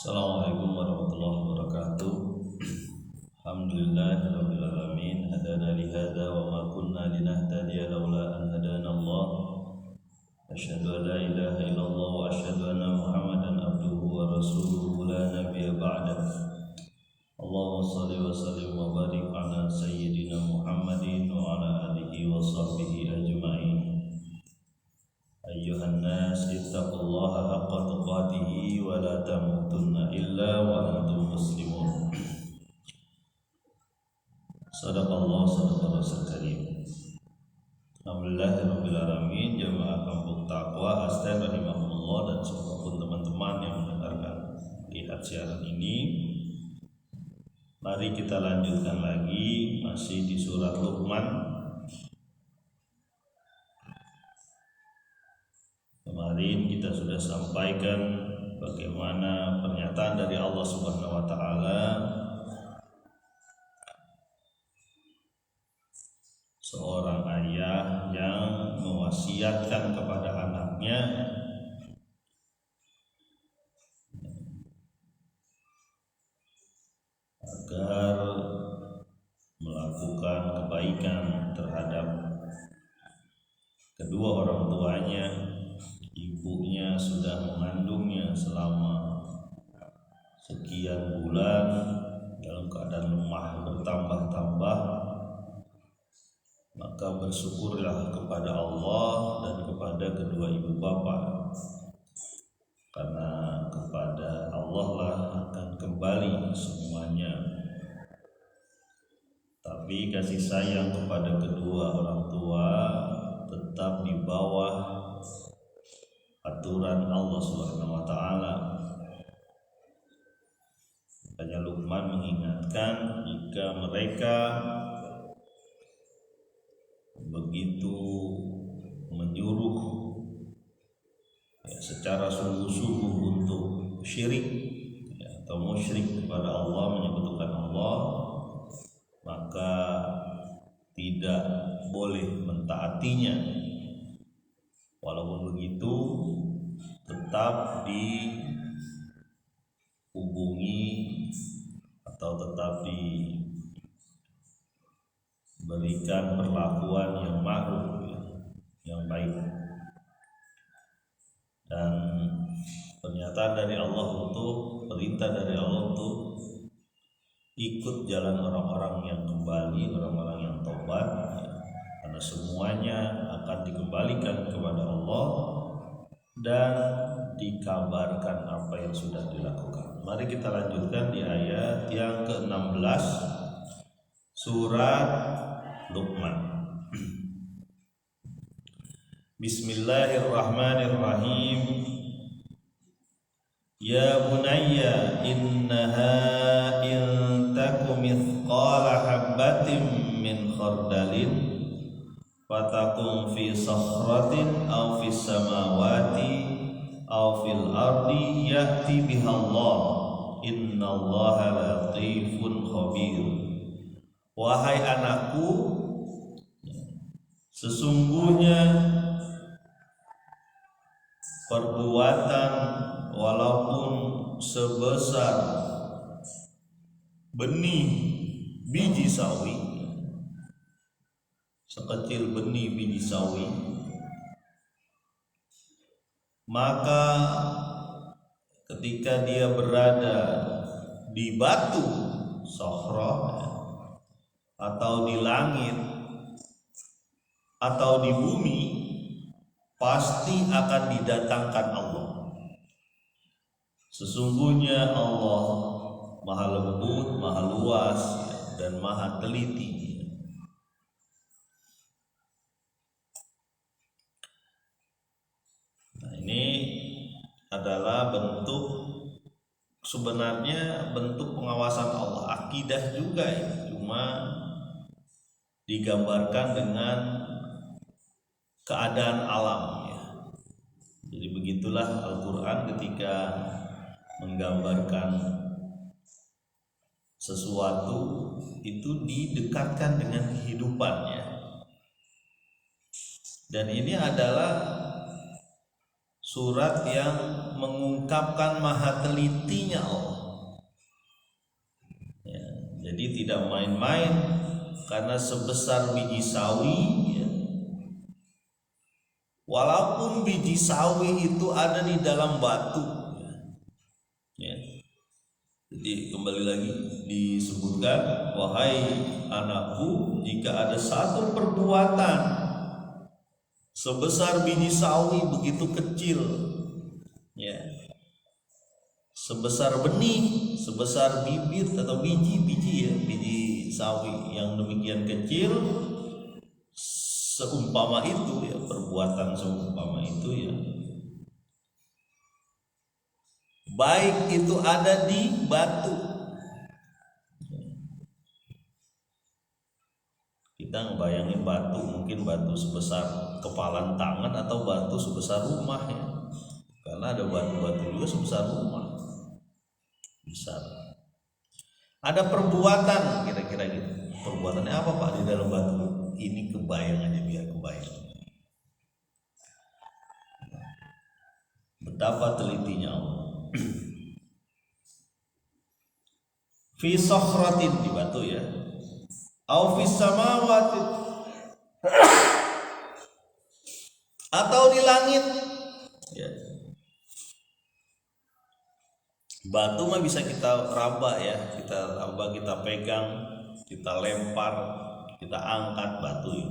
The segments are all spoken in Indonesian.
Assalamualaikum warahmatullahi wabarakatuh. Alhamdulillahirabbil alamin hadana li hadza wa ma kunna linahtadiya laula an hadana Allah. Asyhadu an la ilaha illallah wa asyhadu anna Muhammadan abduhu wa rasuluhu la nabiyya ba'da. Allahumma shalli wa sallim wa barik ala sayyidina Muhammadin wa ala alihi wa sahbihi ajma'in. Ayyuhan nas ittaqullaha haqqa tuqatih wa la tamutunna illa wa antum muslimun. Sadaqallahu sadaqar rasul karim. Alhamdulillahirabbil alamin, jamaah kampung takwa Astain rahimahumullah dan siapapun teman-teman yang mendengarkan lihat siaran ini. Mari kita lanjutkan lagi masih di surat Luqman. Kemarin kita sudah sampaikan bagaimana pernyataan dari Allah Subhanahu wa taala seorang ayah yang mewasiatkan kepada anaknya agar melakukan kebaikan terhadap kedua orang tuanya. Ibunya sudah mengandungnya selama sekian bulan dalam keadaan lemah bertambah-tambah, maka bersyukurlah kepada Allah dan kepada kedua ibu bapa, karena kepada Allah lah akan kembali semuanya. Tapi kasih sayang kepada kedua orang tua tetap di bawah aturan Allah Subhanahu wa taala. Makanya Luqman mengingatkan jika mereka begitu menyuruh secara sungguh-sungguh untuk syirik atau musyrik kepada Allah, menyekutukan Allah, maka tidak boleh mentaatinya. Walaupun begitu, tetap dihubungi atau tetap diberikan perlakuan yang ma'ruf, yang baik. Dan pernyataan dari Allah untuk perintah dari Allah untuk ikut jalan orang-orang yang kembali, orang-orang yang tobat, karena semuanya akan dikembalikan kepada Allah dan dikabarkan apa yang sudah dilakukan. Mari kita lanjutkan di ayat yang ke-16 surat Luqman. Bismillahirrahmanirrahim. Ya bunayya innaha in taku mithqala habbatin min khardalin fatakum fi sakhratin aw fis samawati aw fil ardi ya'ti bihallah innallaha latifun khabir. Wahai anakku, sesungguhnya perbuatan walaupun sebesar benih biji sawi, sekecil benih biji sawi, maka ketika dia berada di batu sahra atau di langit atau di bumi, pasti akan didatangkan Allah. Sesungguhnya Allah Maha lembut, Maha luas, dan Maha teliti. Nah, ini adalah bentuk, sebenarnya bentuk pengawasan Allah. Akidah juga ini, cuma digambarkan dengan keadaan alam ya. Jadi begitulah Al-Quran ketika menggambarkan sesuatu itu didekatkan dengan kehidupannya. Dan ini adalah surat yang mengungkapkan maha telitinya Allah. Ya, jadi tidak main-main, karena sebesar biji sawi, ya, walaupun biji sawi itu ada di dalam batu, ya. Jadi kembali lagi disebutkan, wahai anakku, jika ada satu perbuatan sebesar biji sawi begitu kecil, ya, sebesar benih, sebesar bibit atau biji ya, biji sawi yang demikian kecil, seumpama itu ya, perbuatan seumpama itu ya, baik itu ada di batu. Kita ngebayangin batu, mungkin batu sebesar kepalan tangan atau batu sebesar rumah ya, karena ada batu-batu juga sebesar rumah besar. Ada perbuatan kira-kira gitu. Perbuatannya apa Pak di dalam batu? Ini kebayang aja, biar kebayang betapa telitinya Allah. Fi sokhratin, di batu ya, au fis samawati, atau di langit ya. Batu mah bisa kita raba ya, kita raba, kita pegang, kita lempar, kita angkat batu ya.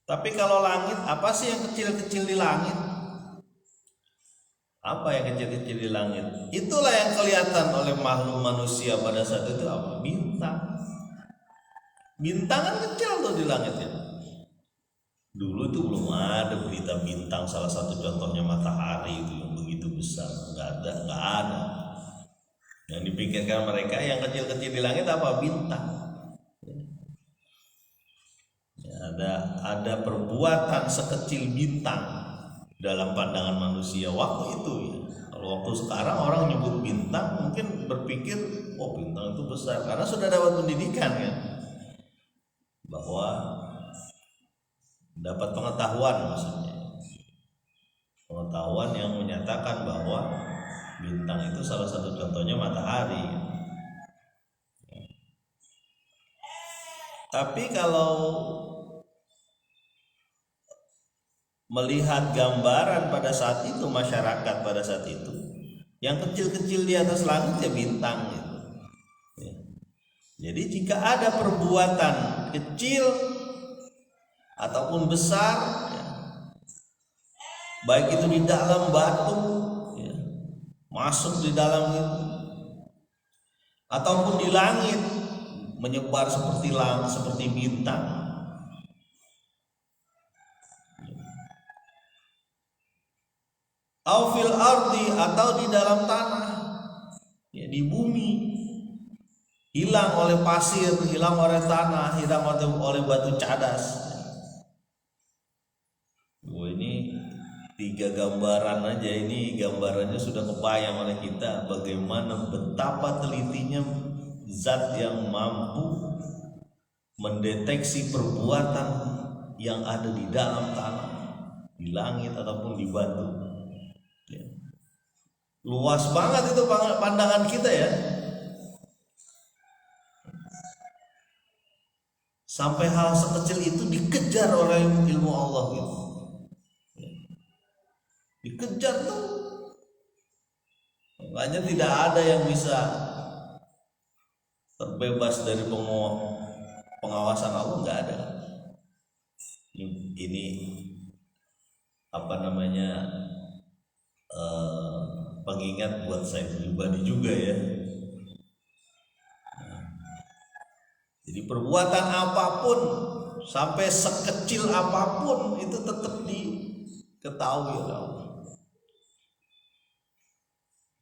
Tapi kalau langit, apa sih yang kecil-kecil di langit? Apa yang kecil-kecil di langit? Itulah yang kelihatan oleh makhluk manusia pada saat itu apa? Bintang. Bintang kan kecil tuh di langit ya. Dulu itu belum ada berita bintang, salah satu contohnya matahari itu yang begitu besar, nggak ada. Yang dipikirkan mereka yang kecil-kecil di langit apa? Bintang. Ya, ada perbuatan sekecil bintang dalam pandangan manusia waktu itu ya. Kalau waktu sekarang orang nyebut bintang mungkin berpikir, oh bintang itu besar, karena sudah dapat pendidikan ya, bahwa dapat pengetahuan, maksudnya pengetahuan yang menyatakan bahwa bintang itu salah satu contohnya matahari. Tapi kalau melihat gambaran pada saat itu, masyarakat pada saat itu, yang kecil-kecil di atas langit ya bintang gitu. Ya. Jadi jika ada perbuatan kecil ataupun besar ya, baik itu di dalam batu ya, masuk di dalam itu, ataupun di langit menyebar seperti bintang, au fil ardi, atau di dalam tanah ya, di bumi, hilang oleh pasir, hilang oleh tanah, hilang oleh batu cadas. Ini 3 gambaran aja, ini gambarannya sudah kebayang oleh kita bagaimana betapa telitinya zat yang mampu mendeteksi perbuatan yang ada di dalam tanah, di langit ataupun di batu ya. Luas banget itu pandangan kita ya, sampai hal sekecil itu dikejar oleh ilmu Allah gitu. Dikejar tuh, makanya tidak ada yang bisa terbebas dari pengawasan Allah, nggak ada. Ini apa namanya, pengingat buat saya pribadi juga ya. Jadi perbuatan apapun, sampai sekecil apapun, itu tetap diketahui oleh Allah.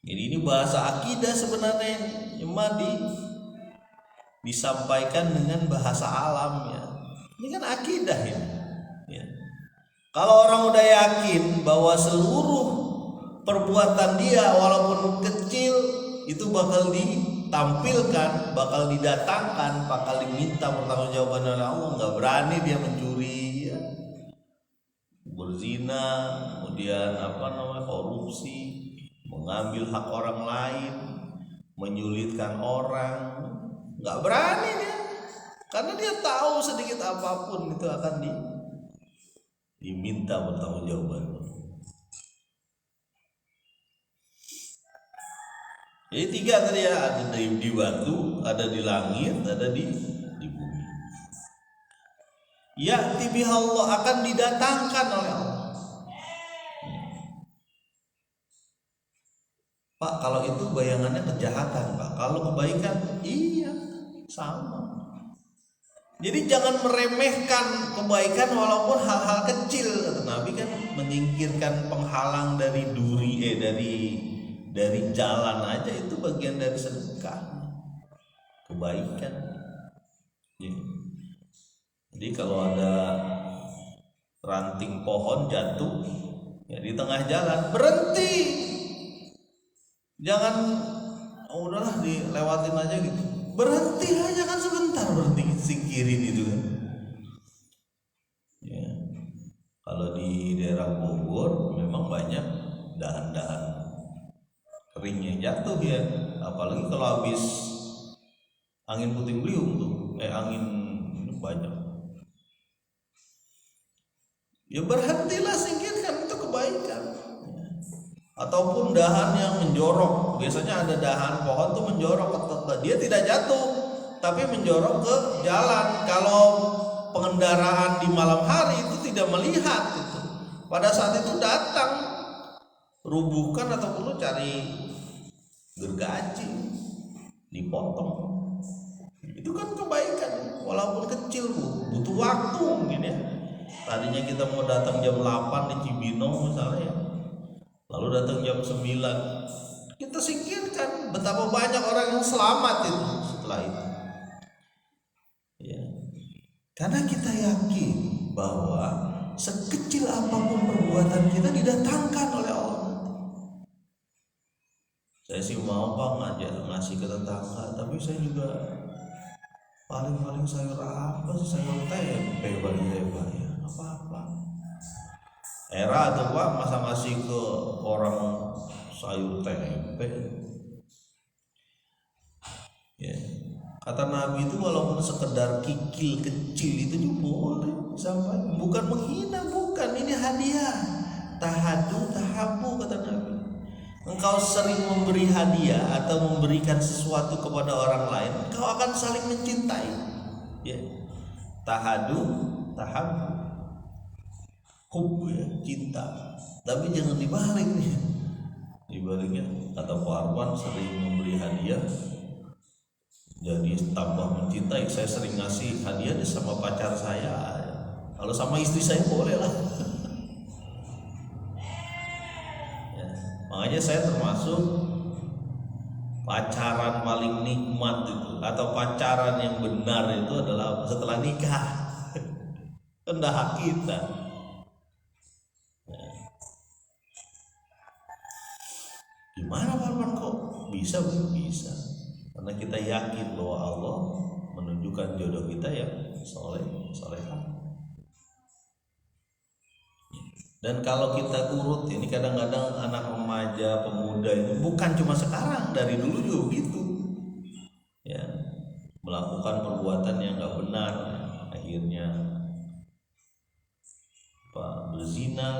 Jadi ini bahasa akidah sebenarnya, cuma disampaikan dengan bahasa alam ya. Ini kan akidah ini. Ya. Kalau orang udah yakin bahwa seluruh perbuatan dia walaupun kecil itu bakal ditampilkan, bakal didatangkan, bakal diminta pertanggungjawaban oleh Allah, nggak berani dia mencuri, ya, berzina, kemudian korupsi, mengambil hak orang lain, menyulitkan orang, nggak berani dia, karena dia tahu sedikit apapun itu akan diminta pertanggungjawaban. Jadi 3 tadi ya, ada di batu, ada di langit, ada di bumi. Ya tibi Allah, akan didatangkan oleh Allah. Pak, kalau itu bayangannya kejahatan, Pak. Kalau kebaikan, iya, sama. Jadi jangan meremehkan kebaikan walaupun hal-hal kecil. Kata Nabi kan, menyingkirkan penghalang dari duri, dari jalan aja itu bagian dari sedekah, kebaikan. Jadi kalau ada ranting pohon jatuh ya di tengah jalan, berhenti. Jangan udahlah dilewatin aja gitu. Berhenti aja kan sebentar, berhenti singkirin itu kan. Ya. Kalau di daerah Bogor memang banyak dahan-dahan kering yang jatuh ya, apalagi kalau habis angin puting beliung tuh, angin banyak. Ya berhentilah, singkirkan, itu kebaikan. Ataupun dahan yang menjorok, biasanya ada dahan pohon tuh menjorok, dia tidak jatuh tapi menjorok ke jalan. Kalau pengendaraan di malam hari itu tidak melihat itu, pada saat itu datang rubuhkan atau perlu cari gergaji, dipotong. Itu kan kebaikan, walaupun kecil butuh waktu mungkin ya. Tadinya kita mau datang jam 8 di Cibinong misalnya ya, lalu datang jam 9, kita singkirkan. Betapa banyak orang yang selamat itu setelah itu ya. Karena kita yakin bahwa sekecil apapun perbuatan kita didatangkan oleh Allah. Saya sih mau Pak ngasih ke tetangga, tapi saya juga paling sayur apa sih, sayur tempe bagi saya Pak ya, apa-apa. Era tuh Pak masa ngasih ke orang sayur tempe ya. Kata Nabi itu walaupun sekedar kikil kecil itu juga boleh disampaikan, bukan menghina, bukan, ini hadiah. Tahadu tahabu, kata Nabi. Engkau sering memberi hadiah atau memberikan sesuatu kepada orang lain, engkau akan saling mencintai ya. Tahadu tahabu, hub ya, cinta. Tapi jangan dibalik nih. Dibaliknya, kata Pak Arwan, sering memberi hadiah jadi tambah mencintai. Saya sering ngasih hadiah sama pacar saya, kalau sama istri saya boleh lah. Ya, makanya saya termasuk pacaran paling nikmat itu, atau pacaran yang benar itu adalah setelah nikah. Rendah hak kita. Gimana Pak kok bisa? Bisa, karena kita yakin bahwa Allah menunjukkan jodoh kita yang solehah. Dan kalau kita urut, ini kadang-kadang anak remaja, pemuda itu bukan cuma sekarang, dari dulu juga begitu ya, melakukan perbuatan yang nggak benar, akhirnya berzina.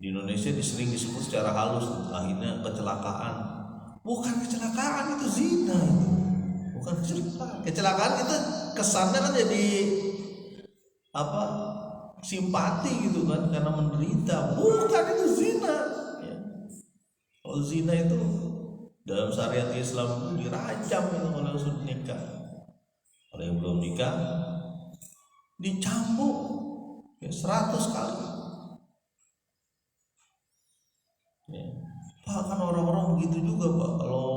Di Indonesia sering disebut secara halus, akhirnya kecelakaan. Bukan kecelakaan, itu zina itu. Bukan kecelakaan. Kecelakaan itu kesannya kan jadi simpati gitu kan, karena menderita. Bukan, itu zina ya. Kalau zina itu dalam syariat Islam itu dirajam itu kalau yang sudah nikah. Kalau yang belum nikah dicambuk ya 100 kali ya. Pak, kan orang-orang begitu juga Pak. Kalau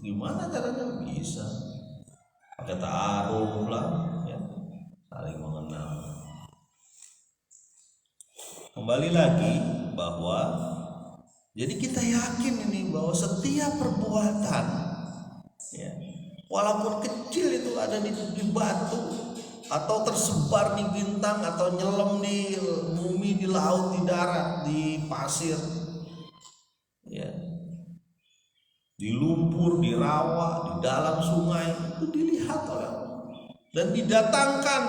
gimana caranya? Bisa pakai ta'aruf lah ya, saling mengenal. Kembali lagi bahwa jadi kita yakin ini bahwa setiap perbuatan ya, walaupun kecil itu ada di batu atau tersebar di bintang, atau nyelam di bumi, di laut, di darat, di pasir, ya, di lumpur, di rawa, di dalam sungai, itu dilihat oleh Allah dan didatangkan.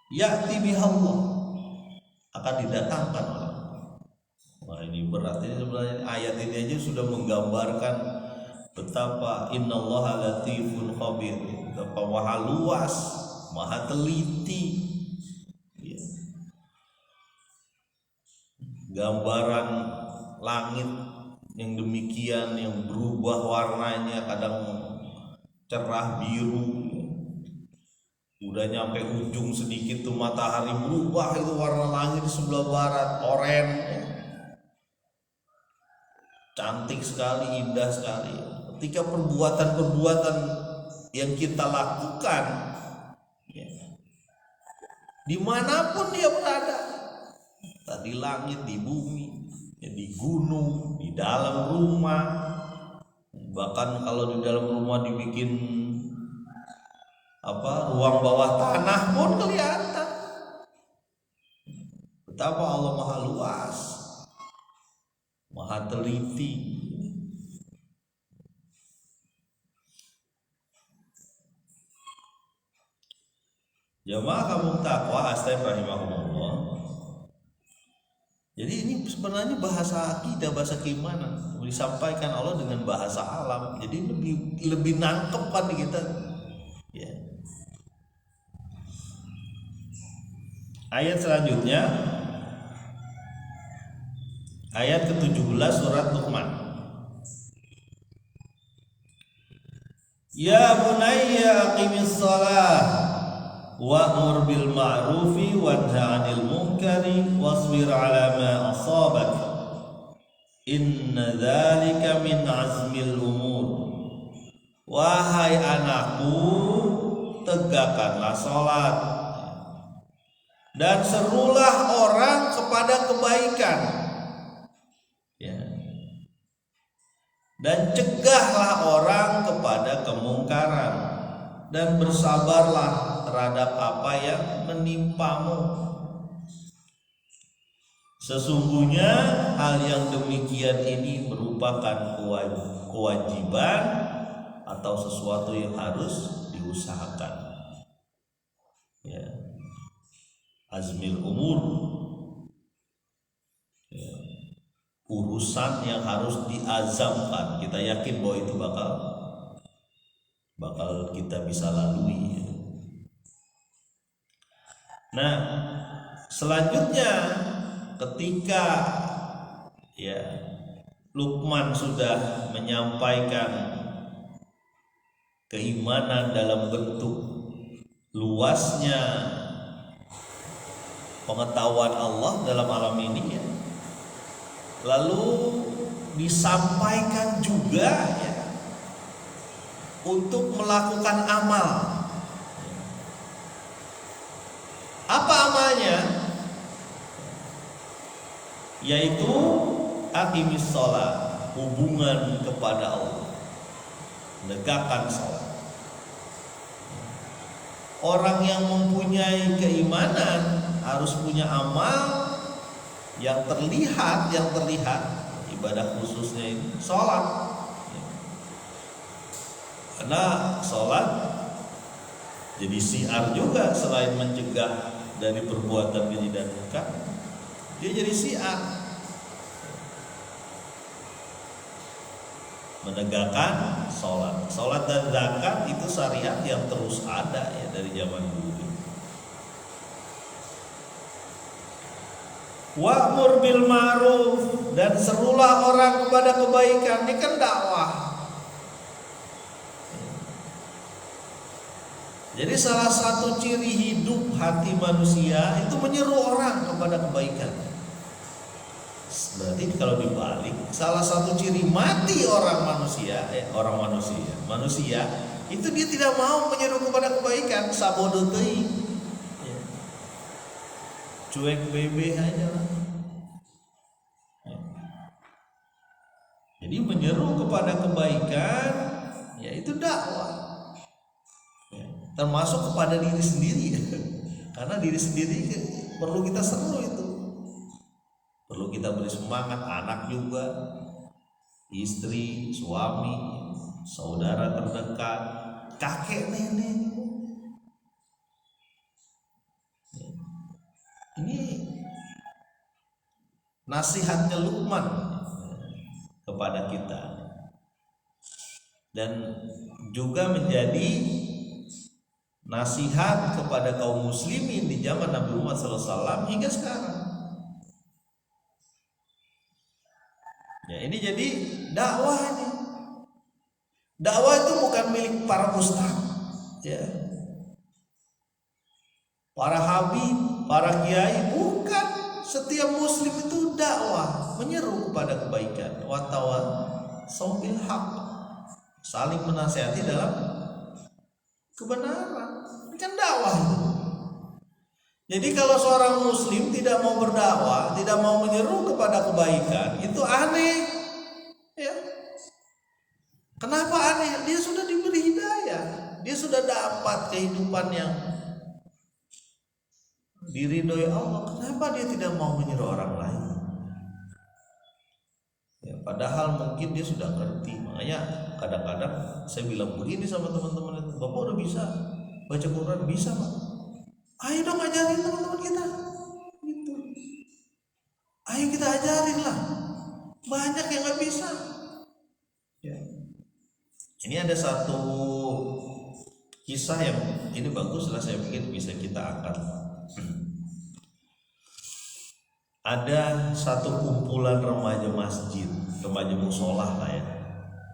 Ya'ti bihallah, akan didatangkan oleh Allah. Wah, ini berat ini sebenarnya. Ayat ini aja sudah menggambarkan betapa innallaha latifun khabir, betapa maha luas, maha teliti, ya. Gambaran langit yang demikian, yang berubah warnanya, kadang cerah biru, udah nyampe ujung sedikit tuh matahari berubah, itu warna langit di sebelah barat oranye, cantik sekali, indah sekali. Ketika perbuatan-perbuatan yang kita lakukan, ya, dimanapun dia berada, di langit, di bumi, ya, di gunung, di dalam rumah, bahkan kalau di dalam rumah dibikin ruang bawah tanah pun kelihatan betapa Allah maha luas, maha teliti. Jamaah kaum takwa astagfirullah. Jadi ini sebenarnya bahasa akidah, bahasa keimanan disampaikan Allah dengan bahasa alam. Jadi lebih nangkep kan kita. Ya. Ayat selanjutnya, ayat ke-17 surat Luqman. Ya bunayya aqimis shalah wa'mur bil ma'rufi wanha 'anil munkari wasbir 'ala ma asabak inna dzalika min azmil umur. Wahai anakku, tegakkanlah salat dan serulah orang kepada kebaikan, ya, dan cegahlah orang kepada kemungkaran, dan bersabarlah terhadap apa yang menimpamu. Sesungguhnya hal yang demikian ini merupakan kewajiban atau sesuatu yang harus diusahakan, ya. Azmil umur, ya, urusan yang harus diazamkan. Kita yakin bahwa itu bakal kita bisa lalui, ya. Nah, selanjutnya ketika, ya, Luqman sudah menyampaikan keimanan dalam bentuk luasnya pengetahuan Allah dalam alam ini, ya, lalu disampaikan juga, ya, untuk melakukan amal. Apa amalnya? Yaitu aqimis shalah, hubungan kepada Allah, menegakkan salat. Orang yang mempunyai keimanan harus punya amal yang terlihat, ibadah khususnya ini salat. Karena sholat jadi syiar juga, selain mencegah dari perbuatan keji dan munkar, dia jadi syiar, menegakkan sholat. Sholat dan zakat itu syariat yang terus ada, ya, dari zaman dulu. Wa'mur bil ma'ruf, dan serulah orang kepada kebaikan. Ini kan dakwah. Jadi salah satu ciri hidup hati manusia itu menyeru orang kepada kebaikan. Berarti kalau dibalik, salah satu ciri mati manusia itu dia tidak mau menyeru kepada kebaikan, sabodotei, ya, cuek bebe aja lah. Ya. Jadi menyeru kepada kebaikan, ya, itu dakwah. termasuk kepada diri sendiri. Karena diri sendiri perlu kita seru itu, perlu kita beri semangat, anak juga, istri, suami, saudara terdekat, kakek nenek. Ini nasihatnya Luqman kepada kita, dan juga menjadi nasihat kepada kaum muslimin di zaman Nabi Muhammad SAW hingga sekarang. Ya, ini jadi dakwah ini. Dakwah itu bukan milik para ustaz, ya, para habib, para kiai, bukan. Setiap muslim itu dakwah, menyeru kepada kebaikan, wa tawassaw bil haq, saling menasihati dalam kebenaran. Ini kan dakwah itu. Jadi kalau seorang muslim tidak mau berdakwah, tidak mau menyeru kepada kebaikan, itu aneh. Ya. Kenapa aneh? Dia sudah diberi hidayah, dia sudah dapat kehidupan yang diridhoi Allah. Kenapa dia tidak mau menyeru orang lain? Ya, padahal mungkin dia sudah ngerti. Makanya kadang-kadang saya bilang begini sama teman-teman itu, Bapak udah bisa baca Quran? Bisa, Pak. Ayo dong ajarin teman-teman kita. Gitu. Ayo kita ajarin lah. Banyak yang nggak bisa. Ya. Ini ada satu kisah yang ini bagus lah, saya pikir bisa kita angkat. Ada satu kumpulan remaja masjid, remaja musola lah ya,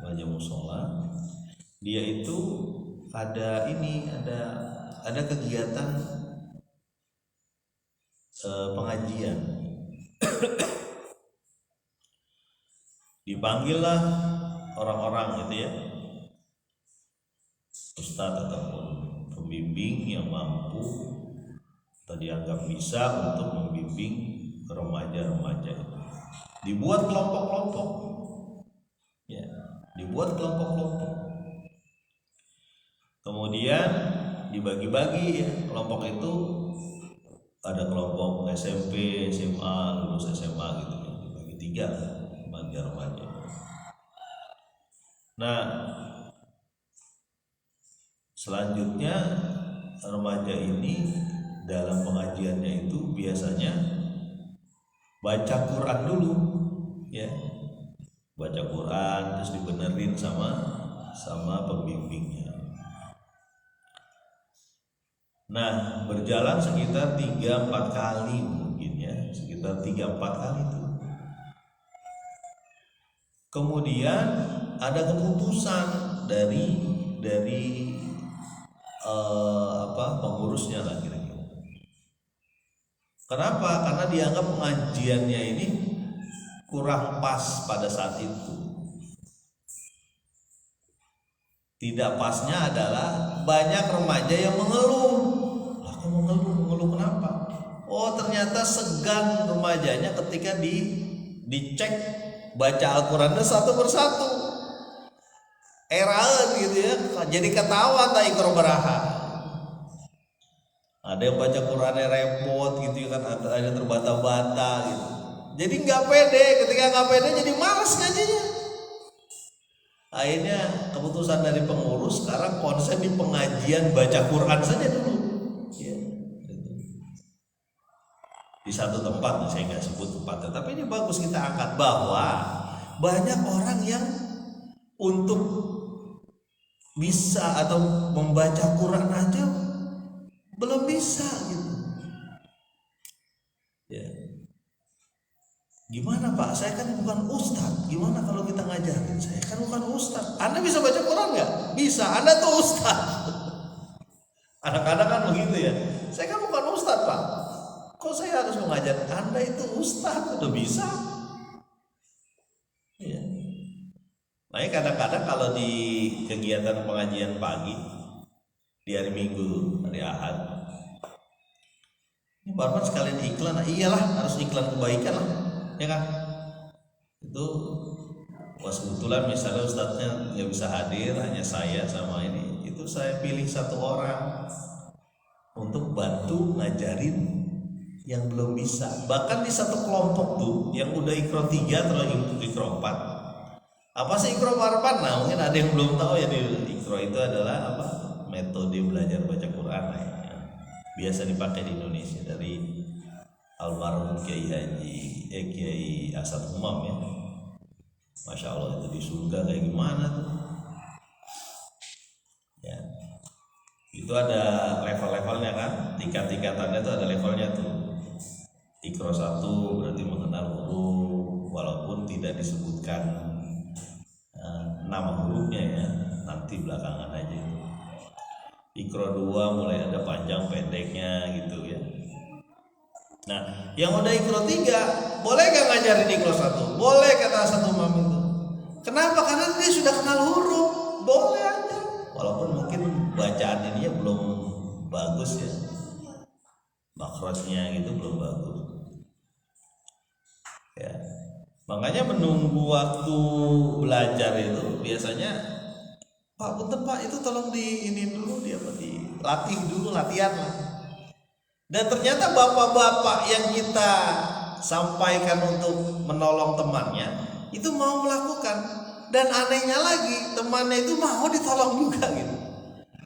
remaja musola. Dia itu ada kegiatan pengajian. Dipanggillah orang-orang gitu ya, ustadz ataupun pembimbing yang mampu atau dianggap bisa untuk membimbing remaja-remaja itu. Dibuat kelompok-kelompok, ya, dibuat kelompok-kelompok. Kemudian dibagi-bagi ya, kelompok itu ada kelompok SMP, SMA, lulus SMA gitu ya, dibagi 3 remaja-remaja. Nah, selanjutnya remaja ini dalam pengajiannya itu biasanya baca Quran dulu, ya, baca Quran terus dibenerin sama pembimbingnya. Nah, berjalan sekitar 3-4 kali mungkin ya, sekitar 3-4 kali itu. Kemudian ada keputusan dari pengurusnya lah kira-kira. Kenapa? Karena dianggap pengajiannya ini kurang pas pada saat itu. Tidak pasnya adalah banyak remaja yang mengeluh. Lah, kamu mengeluh kenapa? Oh, ternyata segan remajanya ketika dicek baca Al-Qur'annya satu persatu. Eraan gitu ya. Jadi ketawa tak ikro beraha. Ada yang baca Qurannya repot gitu kan, ada yang terbata-bata gitu. Jadi nggak pede, ketika nggak pede jadi malas ngajinya. Akhirnya keputusan dari pengurus sekarang konsen di pengajian baca Quran saja dulu. Ya, gitu. Di satu tempat, saya nggak sebut tempatnya, tapi ini bagus kita angkat bahwa banyak orang yang untuk bisa atau membaca Quran aja belum bisa gitu. Ya. Gimana Pak? Saya kan bukan ustadz. Gimana kalau kita ngajarin? Saya kan bukan ustadz. Anda bisa baca Quran nggak? Bisa. Anda tuh ustadz. Anak-anak kan begitu ya. Saya kan bukan ustadz Pak. Kok saya harus mengajar? Anda itu ustadz, udah bisa. Ya. Nah, kadang-kadang kalau di kegiatan pengajian pagi di hari Minggu, hari Ahad, ini Barman sekalian iklan, iyalah harus iklan kebaikan lah, ya kan? Itu pas kebetulan misalnya ustadznya nggak bisa hadir, hanya saya sama ini, itu itu saya pilih satu orang untuk bantu ngajarin yang belum bisa. Bahkan di satu kelompok tuh yang udah Iqra 3 atau Iqra 4. Apa sih Iqra 4? Nah, mungkin ada yang belum tahu ya, di Iqra itu adalah apa? Metode belajar baca Quran ya. Biasa dipakai di Indonesia dari almarhum Kiai Asad Umam ya. Masya Allah, itu di surga kayak gimana tuh ya. Itu ada level-levelnya kan, tingkat-tingkatannya itu ada levelnya tuh. Iqra 1 berarti mengenal huruf walaupun tidak disebutkan nama hurufnya ya, nanti belakangan aja itu. Iqra 2 mulai ada panjang pendeknya gitu ya. Nah, yang udah Iqra 3 boleh gak ngajarin Iqra 1? Boleh, kata satu mam itu. Kenapa? Karena dia sudah kenal huruf. Boleh aja. Walaupun mungkin bacaan ini belum bagus ya. Makrosnya gitu belum bagus. Ya. Makanya menunggu waktu belajar itu biasanya, Pak punten Pak, itu tolong diinin dulu, dilatih dulu, latihan lah. Dan ternyata bapak-bapak yang kita sampaikan untuk menolong temannya itu mau melakukan, dan anehnya lagi temannya itu mau ditolong juga gitu.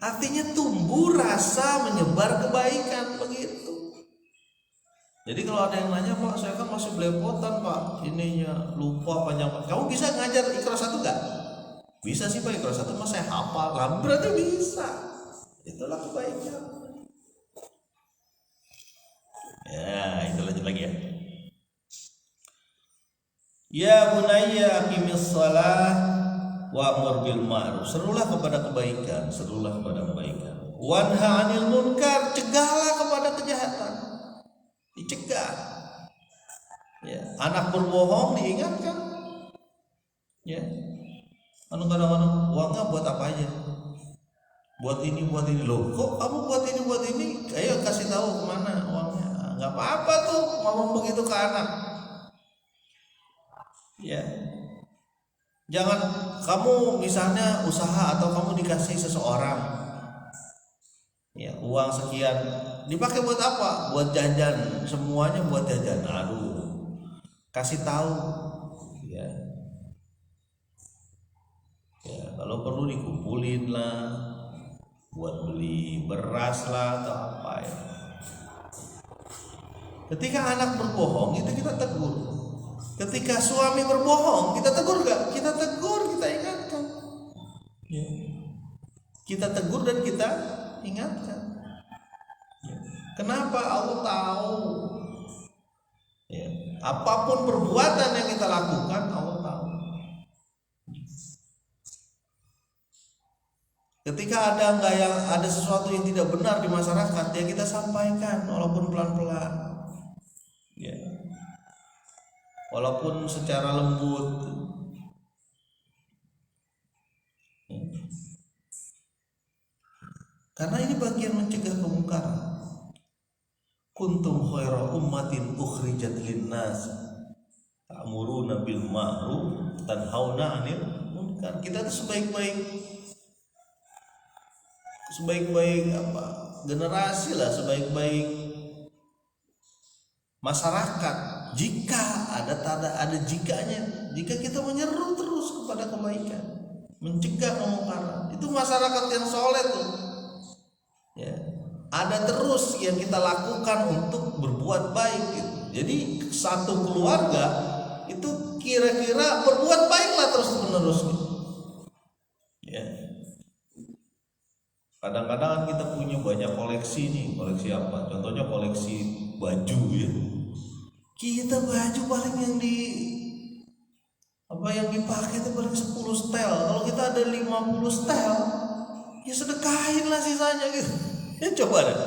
Artinya tumbuh rasa menyebar kebaikan begitu. Jadi kalau ada yang nanya, Pak saya kan masih belepotan Pak, ininya lupa panjang. Kamu bisa ngajar Iqra 1 gak? Bisa sih Pak, Iqra 1 mah saya hafal lah, berarti bisa. Itulah kebaikan. Ya, itu lanjut lagi ya. Ya bunayya aqimis shalah wa'mur bil ma'ruf. Serulah kepada kebaikan, Wanha 'anil munkar, cegahlah kepada kejahatan. Dicegah. Ya, anak berbohong diingatkan. Ya. Kadang-kadang uangnya buat apa aja? Buat ini. Loh, kok kamu buat ini? Ayo kasih tahu kemana uangnya. Nggak apa-apa tuh ngomong begitu ke anak. Ya, jangan kamu misalnya usaha atau kamu dikasih seseorang ya uang sekian, dipakai buat apa? Buat jajan, semuanya buat jajan. Aduh, kasih tahu ya. Ya, kalau perlu dikumpulin lah buat beli beras lah atau apa ya. Ketika anak berbohong itu kita tegur. Ketika suami berbohong kita tegur gak? Kita tegur, kita ingatkan ya. Kita tegur dan kita ingatkan ya. Kenapa? Allah tahu ya. Apapun perbuatan yang kita lakukan Allah tahu. Ketika ada sesuatu yang tidak benar di masyarakat ya kita sampaikan walaupun pelan-pelan ya. Walaupun secara lembut ya. Karena ini bagian mencegah kemungkaran. Kuntum khaira ummatin ukhrijat linnas ta'muruna bil ma'ruf tanhauna 'anil munkar. Kita itu sebaik-baik apa? Generasi lah, sebaik-baik masyarakat. Jika ada jikanya, jika kita menyeru terus kepada kebaikan, mencegah kemungkaran, itu masyarakat yang soleh tuh. Ya, ada terus yang kita lakukan untuk berbuat baik gitu. Jadi satu keluarga itu kira-kira berbuat baiklah terus menerus gitu. Ya. Kadang-kadang kita punya banyak koleksi nih, koleksi apa? Contohnya koleksi baju ya. Kita baju paling yang dipakai itu paling 10 setel. Kalau kita ada 50 setel, ya sedekahin lah sisanya gitu. Ya coba deh.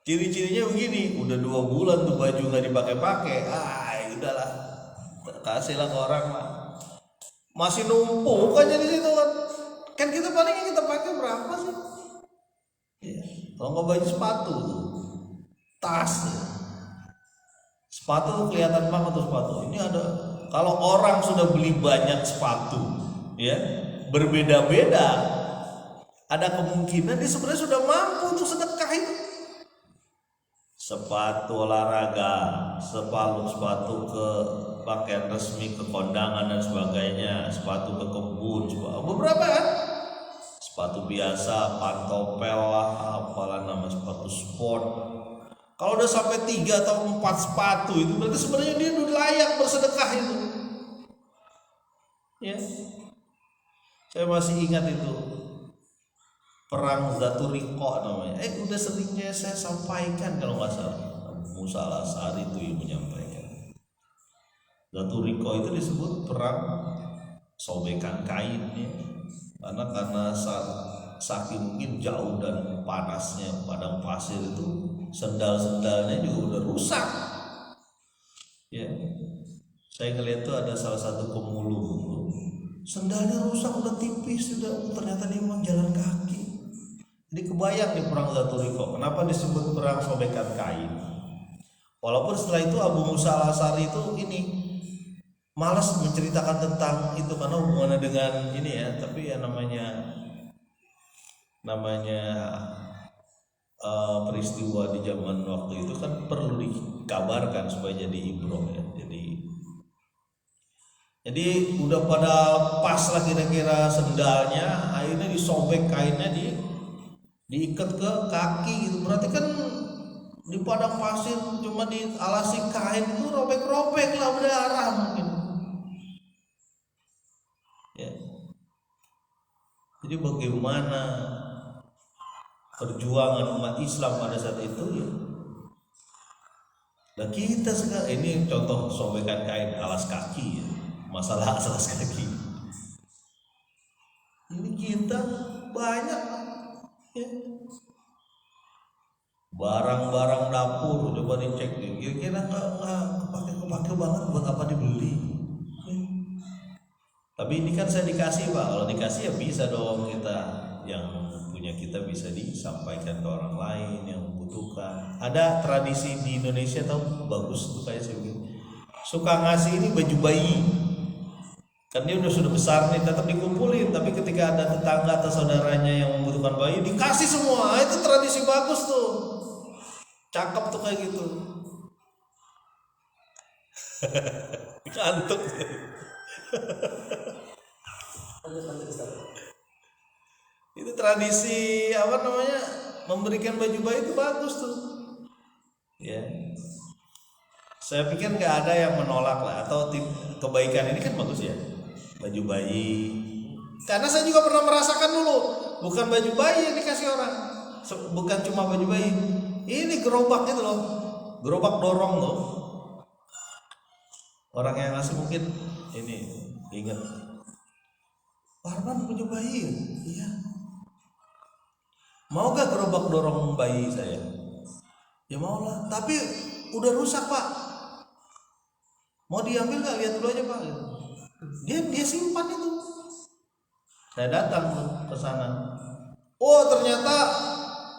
Ciri-cirinya begini, udah 2 bulan tuh baju nggak dipakai-pakai. Udahlah, kasihlah ke orang lah. Masih numpuk aja di situ kan. Kan kita paling yang kita pakai berapa sih? Ya, kalau nggak baju sepatu, tas. Sepatu tuh kelihatan banget tuh sepatu. Ini ada, kalau orang sudah beli banyak sepatu, ya berbeda-beda, ada kemungkinan dia sebenarnya sudah mampu untuk sedekah itu. Sepatu olahraga, sepatu ke pakaian resmi, ke kondangan dan sebagainya, sepatu ke kebun, beberapa kan, sepatu biasa, pantopel lah, apalah nama sepatu sport. Kalau udah sampai 3 atau 4 sepatu itu berarti sebenarnya dia udah layak bersedekah itu. Ya, saya masih ingat itu perang Zatul Riqa namanya. Udah seringnya saya sampaikan kalau nggak salah. Musa al-Asy'ari itu yang menyampaikan. Zatul Riqa itu disebut perang sobekan kain ya. Karena saking mungkin jauh dan panasnya padang pasir itu, sendal-sendalnya juga udah rusak. Ya. Saya ngeliat tuh ada salah satu pemulung, sendalnya rusak, udah tipis, ternyata dia memang jalan kaki. Jadi kebayang nih perang Zatul Riqa. Kenapa disebut perang sobekan kain? Walaupun setelah itu Abu Musa al-Asy'ari itu malas menceritakan tentang itu karena hubungannya dengan ini ya, tapi ya namanya peristiwa di zaman waktu itu kan perlu dikabarkan supaya jadi ibrah ya. Jadi udah pada pas lah kira-kira sendalnya, akhirnya disobek kainnya, diikat ke kaki gitu. Berarti kan di padang pasir cuma dialasi kain itu robek-robek lah, berdarah mungkin. Ya. Jadi bagaimana perjuangan umat Islam pada saat itu ya. Nah kita sekarang ini contoh sobekan kain alas kaki ya. Masalah alas kaki. Ini kita banyak ya. Barang-barang dapur coba dicek nih. Kira-kira nggak kepake banget, buat apa dibeli? Ya. Tapi ini kan saya dikasih Pak. Kalau dikasih ya bisa dong kita yang punya kita bisa disampaikan ke orang lain yang membutuhkan. Ada tradisi di Indonesia tahu bagus tuh kayak saya begini. Suka ngasih ini baju bayi. Kan dia sudah besar nih, tetap dikumpulin. Tapi ketika ada tetangga atau saudaranya yang membutuhkan bayi, dikasih semua. Itu tradisi bagus tuh. Cakep tuh kayak gitu. Kantuk. Itu tradisi memberikan baju bayi itu bagus tuh. Ya. Saya pikir nggak ada yang menolak lah, atau kebaikan ini kan bagus ya. Baju bayi. Karena saya juga pernah merasakan dulu, bukan baju bayi yang dikasih orang, bukan cuma baju bayi. Ini gerobak itu loh, gerobak dorong loh. Orang yang ngasih mungkin ini ingat, Parman baju bayi, iya. Mau gak gerobak dorong bayi saya? Ya mau lah, tapi udah rusak Pak. Mau diambil gak? Lihat dulu aja Pak. Dia simpan itu. Saya datang ke sana. Oh ternyata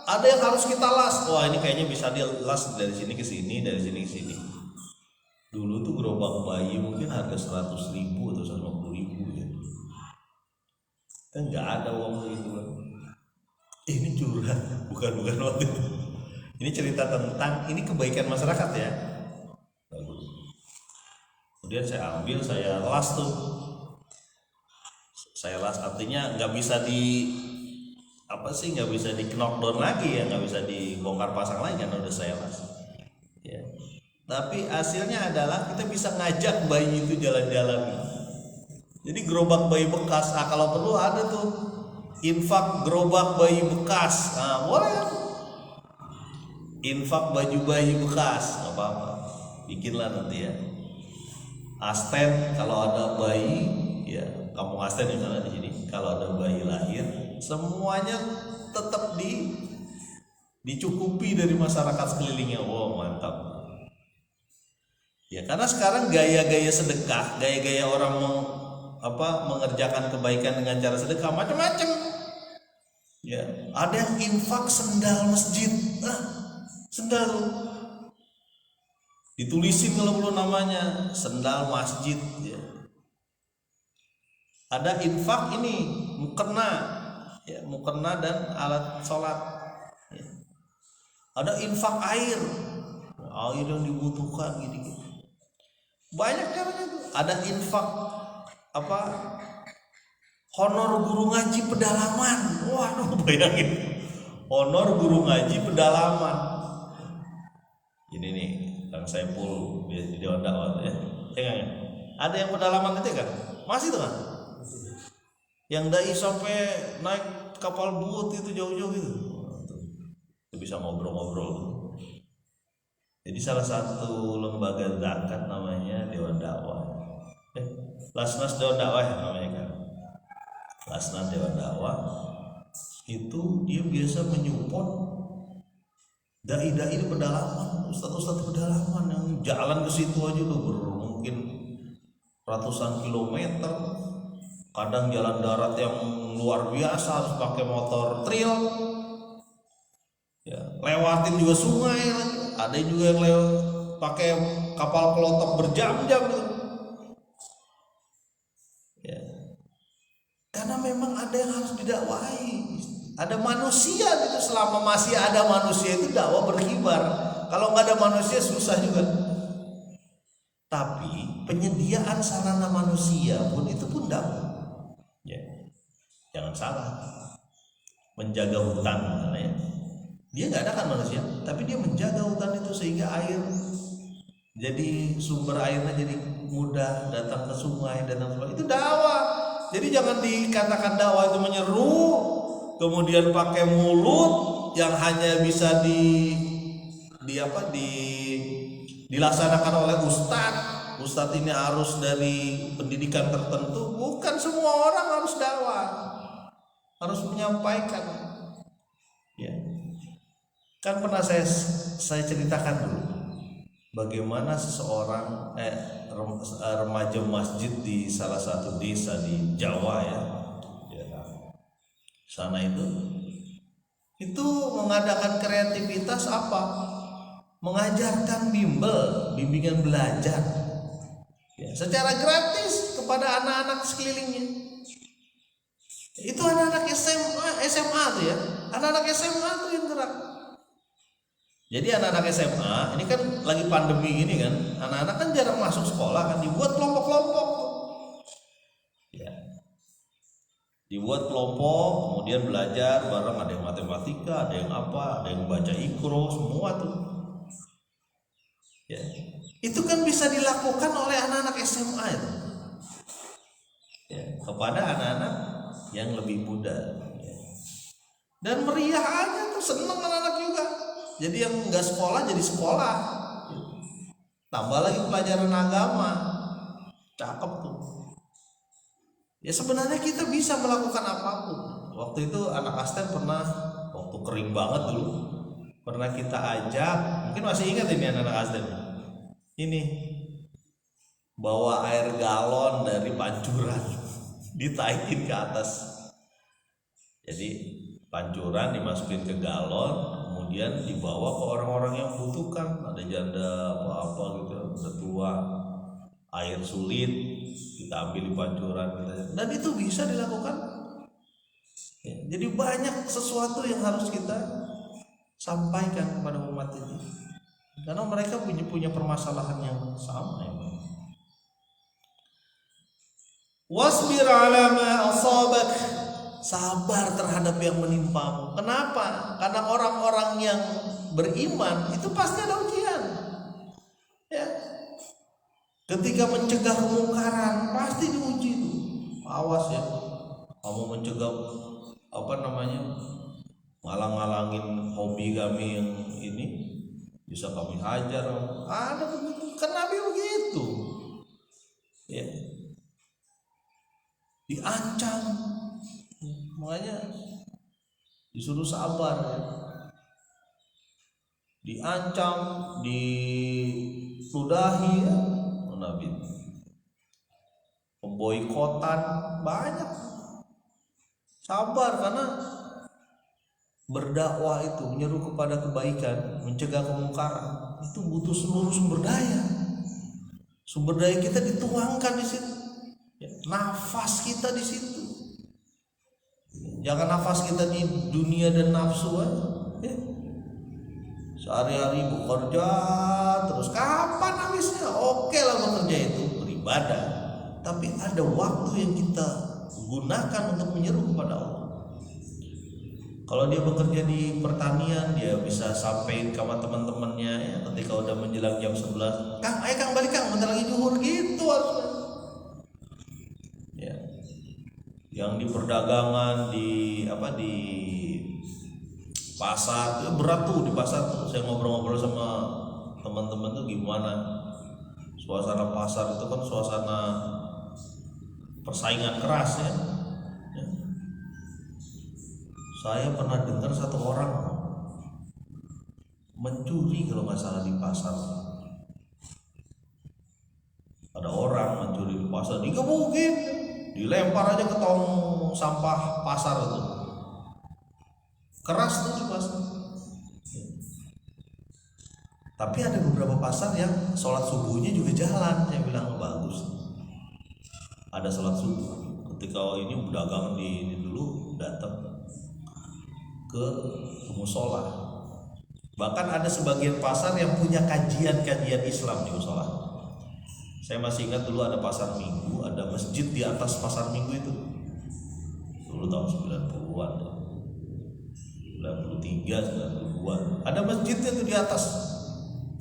ada yang harus kita las. Wah ini kayaknya bisa dilas dari sini ke sini, dari sini ke sini. Dulu tuh gerobak bayi mungkin harga 100.000 atau 150.000 ya. Kan nggak ada uang gitu kan. Ini curhat, bukan waktu itu. Ini cerita tentang ini kebaikan masyarakat ya. Kemudian saya ambil, saya las tuh. Saya las artinya nggak bisa nggak bisa di knockdown lagi ya, nggak bisa dibongkar pasang lagi karena udah saya las. Ya. Tapi hasilnya adalah kita bisa ngajak bayi itu jalan-jalan. Jadi gerobak bayi bekas, kalau perlu ada tuh infak gerobak bayi bekas. Nah, boleh. Infak baju bayi bekas, nggak apa-apa. Bikinlah nanti ya. Asten kalau ada bayi, ya kampung Asten misalnya di sini, kalau ada bayi lahir, semuanya tetap dicukupi dari masyarakat sekelilingnya. Wow, mantap. Ya karena sekarang gaya-gaya sedekah, gaya-gaya orang mengerjakan kebaikan dengan cara sedekah macam-macam. Ya, ada yang infak sendal masjid. Sendal ditulisin kalau belum namanya sendal masjid ya. Ada infak ini mukena ya, mukena dan alat sholat. Ya. Ada infak air yang dibutuhkan gitu. Banyak caranya tuh. Ada infak honor guru ngaji pedalaman. Waduh, bayangin honor guru ngaji pedalaman. Ini nih Kang Saiful di Dewan Dakwah ya. Ada yang pedalaman itu kan? Masih tuh kan? Yang dai sampai naik kapal boot itu jauh-jauh gitu. Itu bisa ngobrol-ngobrol. Jadi salah satu lembaga zakat namanya Dewan Dakwah. Lasnas Dewan Dakwah ya namanya kan. Lasnas Dewan Dakwah itu dia biasa menyupport dai-dai di pedalaman, ustaz-ustaz pedalaman yang jalan ke situ aja udah mungkin ratusan kilometer. Kadang jalan darat yang luar biasa harus pakai motor trail. Ya, lewatin juga sungai lagi. Ada juga yang pakai kapal pelotok berjam-jam gitu. Ya. Karena memang ada yang harus didakwahi. Ada manusia gitu, selama masih ada manusia itu dakwah berkibar. Kalau nggak ada manusia susah juga. Tapi penyediaan sarana manusia pun itu pun dakwah. Ya. Jangan salah. Menjaga hutan misalnya ya. Dia nggak ada kan manusia, tapi dia menjaga hutan itu sehingga air jadi sumber airnya jadi mudah datang ke sungai dan sebagainya. Itu dakwah. Jadi jangan dikatakan dakwah itu menyeru, kemudian pakai mulut yang hanya bisa dilaksanakan oleh ustadz. Ustadz ini harus dari pendidikan tertentu. Bukan semua orang harus dakwah, harus menyampaikan. Ya. Kan pernah saya ceritakan dulu bagaimana seseorang remaja masjid di salah satu desa di Jawa ya. Sana itu mengadakan kreativitas mengajarkan bimbingan belajar ya, secara gratis kepada anak-anak sekelilingnya. Itu anak-anak SMA tuh ya, anak-anak SMA tuh yang gerak. Jadi anak-anak SMA ini kan lagi pandemi ini kan, anak-anak kan jarang masuk sekolah kan, dibuat kelompok-kelompok tuh. Ya. Dibuat kelompok, kemudian belajar bareng, ada yang matematika, ada yang ada yang baca Iqra, semua tuh. Ya. Itu kan bisa dilakukan oleh anak-anak SMA itu. Ya, kepada anak-anak yang lebih muda. Ya. Dan meriah aja tuh, seneng anak-anak juga. Jadi yang nggak sekolah jadi sekolah, tambah lagi pelajaran agama, cakep tuh. Ya sebenarnya kita bisa melakukan apapun. Waktu itu anak Asten pernah, waktu kering banget dulu, pernah kita ajak, mungkin masih ingat ini anak Asten, ini bawa air galon dari pancuran, ditaikin ke atas. Jadi pancuran dimasukin ke galon, kemudian dibawa ke orang-orang yang butuhkan, ada janda apa gitu, ada tua, air sulit, kita ambil di pancuran dan itu bisa dilakukan. Ya, jadi banyak sesuatu yang harus kita sampaikan kepada umat ini, karena mereka punya permasalahan yang sama. Ya. Wasbir ala ma asabak, sabar terhadap yang menimpamu. Kenapa? Karena orang-orang yang beriman itu pasti ada ujian. Ya. Ketika mencegah kemungkaran pasti diuji itu. Awas ya, kamu mencegah ngalang-ngalangin hobi kami yang ini, bisa kami hajar. Ada begitu, kan Nabi begitu. Ya. Diancam. Makanya disuruh sabar ya. Diancam, disudahi ya, Nabi. Pemboikotan banyak. Sabar, karena berdakwah itu menyeru kepada kebaikan, mencegah kemungkaran, itu butuh seluruh sumber daya. Sumber daya kita dituangkan di situ. Ya, nafas kita di situ. Jangan nafas kita di dunia dan nafsu aja. Ya. Sehari-hari bekerja terus, kapan habisnya? Oke lah bekerja itu beribadah, tapi ada waktu yang kita gunakan untuk menyeru kepada Allah. Kalau dia bekerja di pertanian, dia bisa sampai sama teman-temannya ya, ketika udah menjelang jam 11, Kang, ayo Kang balik Kang, bentar lagi zuhur, gitu harusnya. Ya. Yang di perdagangan, di pasar, berat tuh di pasar tuh. Saya ngobrol-ngobrol sama teman-teman tuh gimana suasana pasar itu, kan suasana persaingan keras ya. Saya pernah dengar satu orang mencuri kalau nggak salah di pasar. Ada orang mencuri di pasar, digebukin, dilempar aja ke tong sampah pasar itu. Keras tuh di pasar. Tapi ada beberapa pasar yang sholat subuhnya juga jalan. Saya bilang bagus. Ada sholat subuh. Ketika ini pedagang di ini dulu datang ke musola. Bahkan ada sebagian pasar yang punya kajian-kajian Islam di musola. Saya masih ingat dulu ada pasar Minggu, ada masjid di atas pasar Minggu itu. Dulu tahun 90-an, 93, 92. Ada masjidnya tuh di atas.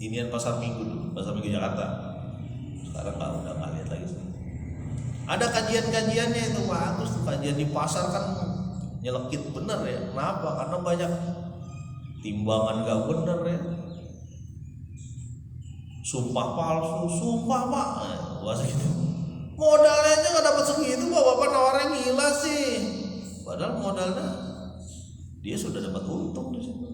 Inian pasar Minggu dulu, pasar Minggu Jakarta. Sekarang udah nggak lihat lagi. Ada kajian-kajiannya itu bagus tuh, kajian di pasar kan nyelekit bener ya. Kenapa? Karena banyak timbangan gak bener ya, sumpah palsu, sumpah pak, bahasa gitu. Modalnya aja nggak dapat segitu, bapak nawarnya gila sih. Padahal modalnya dia sudah dapat untung di situ.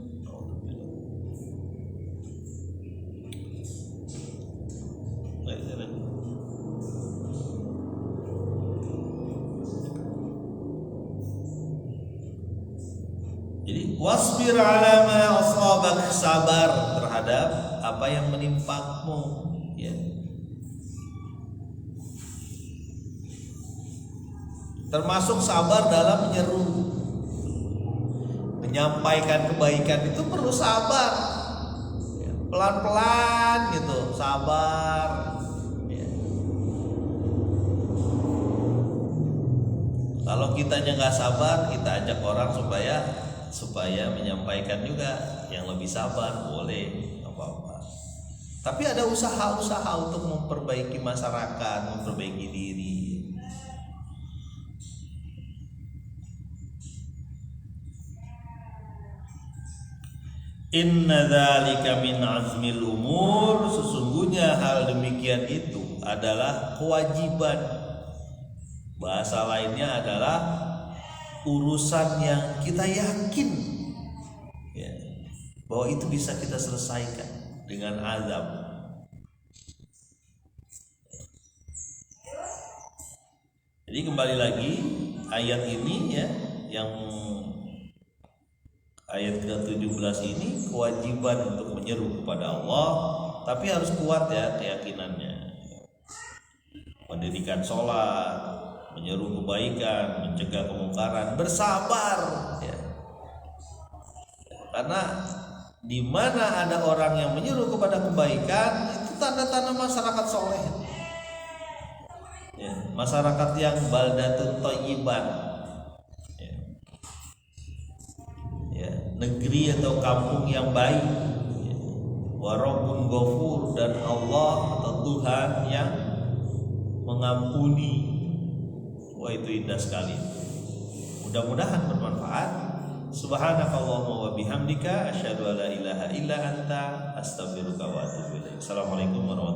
Jadi wasbir ala ma asabak, sabar terhadap apa yang menimpamu ya. Termasuk sabar dalam menyeru, menyampaikan kebaikan itu perlu sabar ya. Pelan-pelan gitu, sabar ya. Kalau kitanya nggak sabar, kita ajak orang supaya menyampaikan juga yang lebih sabar, boleh, apa-apa. Tapi ada usaha-usaha untuk memperbaiki masyarakat, memperbaiki diri. Inna dzalika min azmil umur, sesungguhnya hal demikian itu adalah kewajiban. Bahasa lainnya adalah urusan yang kita yakin ya, bahwa itu bisa kita selesaikan dengan azab. Jadi kembali lagi ayat ini ya, yang ayat ke-17 ini kewajiban untuk menyeru kepada Allah, tapi harus kuat ya keyakinannya. Mendirikan sholat, menyeru kebaikan, mencegah kemungkaran, bersabar ya. Karena di mana ada orang yang menyeru kepada kebaikan, itu tanda-tanda masyarakat soleh ya, masyarakat yang baldatun thayyiban ya. Ya, negeri atau kampung yang baik ya. Wa rabbun ghafur, dan Allah atau Tuhan yang mengampuni. Wah, itu indah sekali. Mudah-mudahan bermanfaat. Subhanakallahumma wa bihamdika asyhadu an la ilaha illa anta astaghfiruka wa atubu ilaik. Assalamualaikum warahmatullahi wabarakatuh.